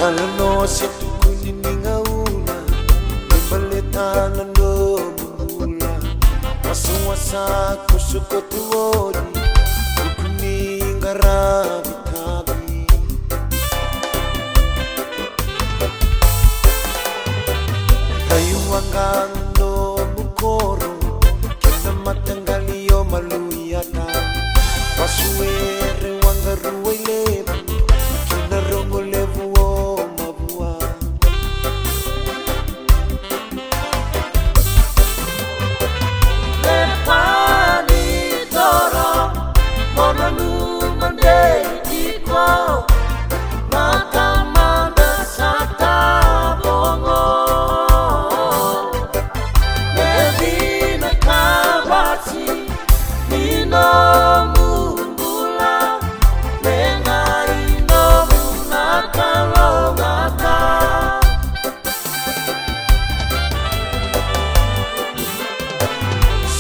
Kalano si tukuni ningauna Nibaletana no mula Wasa-wasa kusuko tuori Tukuni ngarabi tabi Tayuangan no mukoro Kena matangalio maluyata Wasuere wangaruwa ilebu Kena rongo levu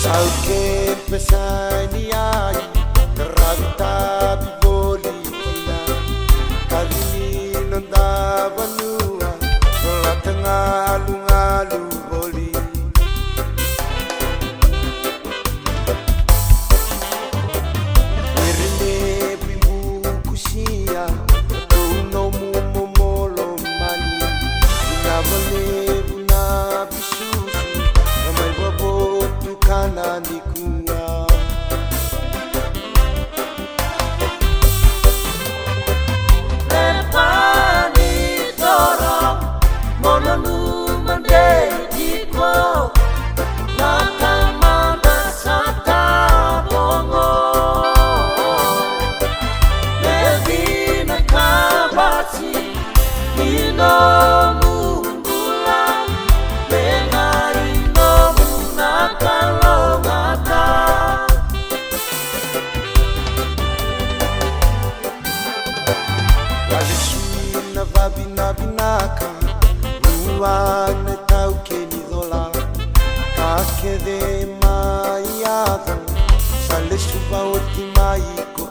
Salke pesani ai Ragta bibolina Kalini nonda banua Nola tengah alu-alu boli Wirine bimu kusia Tuno mumolo mani Inavale buna bisusu Namai babotu kanani kuwa Walisuna vabina-binaka Ruane tau keni dola Kake de maiado Sale suba oti maiko